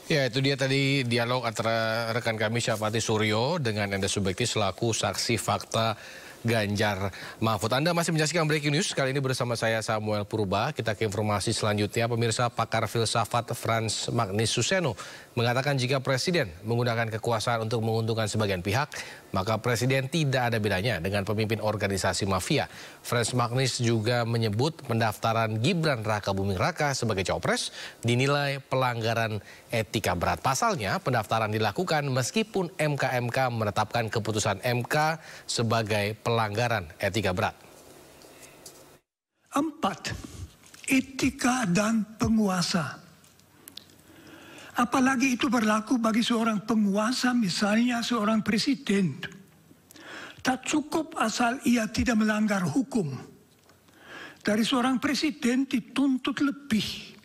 Ya, itu dia tadi dialog antara rekan kami Syafati Suryo dengan Enda Subekti selaku saksi fakta Ganjar Mahfud. Anda masih menyaksikan Breaking News, kali ini bersama saya Samuel Purba. Kita ke informasi selanjutnya. Pemirsa, pakar filsafat Frans Magnus Suseno mengatakan jika Presiden menggunakan kekuasaan untuk menguntungkan sebagian pihak, maka Presiden tidak ada bedanya dengan pemimpin organisasi mafia. Frans Magnus juga menyebut pendaftaran Gibran Raka Buming Raka sebagai cawapres dinilai pelanggaran etika berat. Pasalnya, pendaftaran dilakukan meskipun MK menetapkan keputusan MK sebagai pelanggaran etika berat. 4. Etika dan penguasa. Apalagi itu berlaku bagi seorang penguasa, misalnya seorang presiden. Tak cukup asal ia tidak melanggar hukum. Dari seorang presiden dituntut lebih.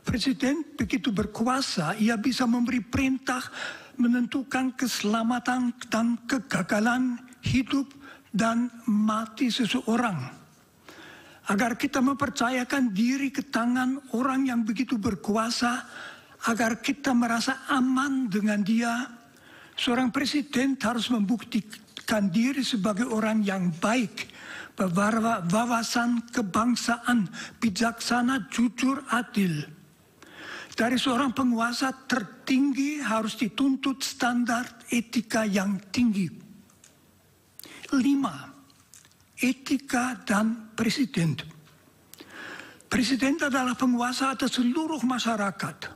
Presiden begitu berkuasa, ia bisa memberi perintah menentukan keselamatan dan kegagalan hidup dan mati seseorang. Agar kita mempercayakan diri ke tangan orang yang begitu berkuasa, agar kita merasa aman dengan dia, seorang presiden harus membuktikan diri sebagai orang yang baik, berwawasan kebangsaan, bijaksana, jujur, adil. Dari seorang penguasa tertinggi harus dituntut standar etika yang tinggi. 5. Etika dan presiden. Presiden adalah penguasa atas seluruh masyarakat.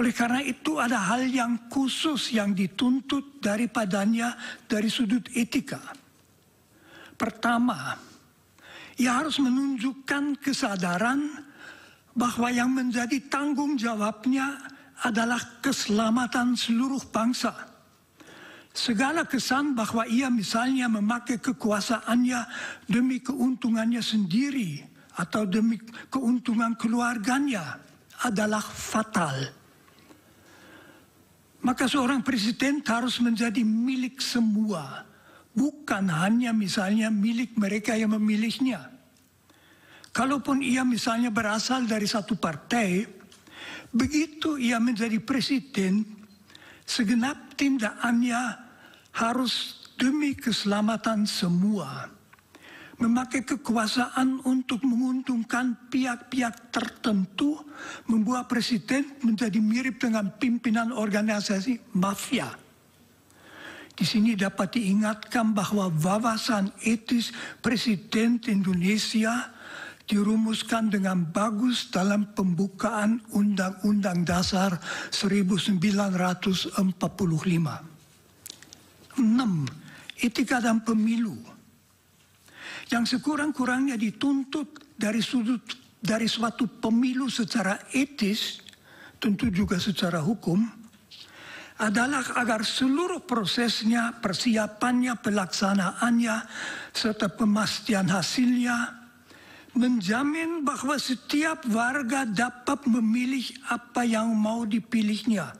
Oleh karena itu ada hal yang khusus yang dituntut daripadanya dari sudut etika. Pertama, ia harus menunjukkan kesadaran bahwa yang menjadi tanggung jawabnya adalah keselamatan seluruh bangsa. Segala kesan bahwa ia misalnya memakai kekuasaannya demi keuntungannya sendiri atau demi keuntungan keluarganya adalah fatal. Maka seorang presiden harus menjadi milik semua, bukan hanya misalnya milik mereka yang memilihnya. Kalaupun ia misalnya berasal dari satu partai, begitu ia menjadi presiden, segenap tindakannya harus demi keselamatan semua. Memakai kekuasaan untuk menguntungkan pihak-pihak tertentu membuat presiden menjadi mirip dengan pimpinan organisasi mafia. Di sini dapat diingatkan bahwa wawasan etis Presiden Indonesia dirumuskan dengan bagus dalam pembukaan Undang-Undang Dasar 1945. 6. Etika dan pemilu. Yang sekurang-kurangnya dituntut dari suatu pemilu secara etis, tentu juga secara hukum, adalah agar seluruh prosesnya, persiapannya, pelaksanaannya, serta pemastian hasilnya menjamin bahwa setiap warga dapat memilih apa yang mau dipilihnya,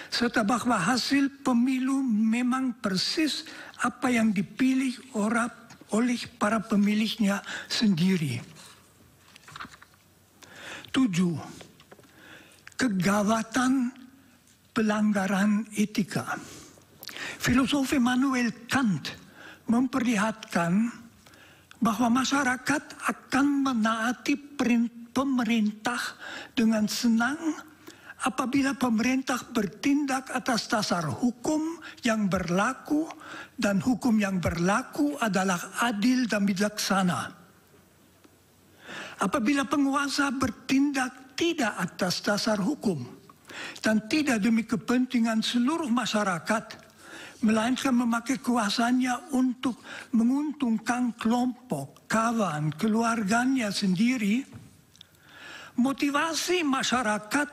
serta bahwa hasil pemilu memang persis apa yang dipilih oleh para pemilihnya sendiri. 7. Kegawatan pelanggaran etika. Filosof Immanuel Kant memperlihatkan bahwa masyarakat akan menaati pemerintah dengan senang apabila pemerintah bertindak atas dasar hukum yang berlaku dan hukum yang berlaku adalah adil dan bijaksana. Apabila penguasa bertindak tidak atas dasar hukum dan tidak demi kepentingan seluruh masyarakat, melainkan memakai kuasanya untuk menguntungkan kelompok, kawan, keluarganya sendiri, motivasi masyarakat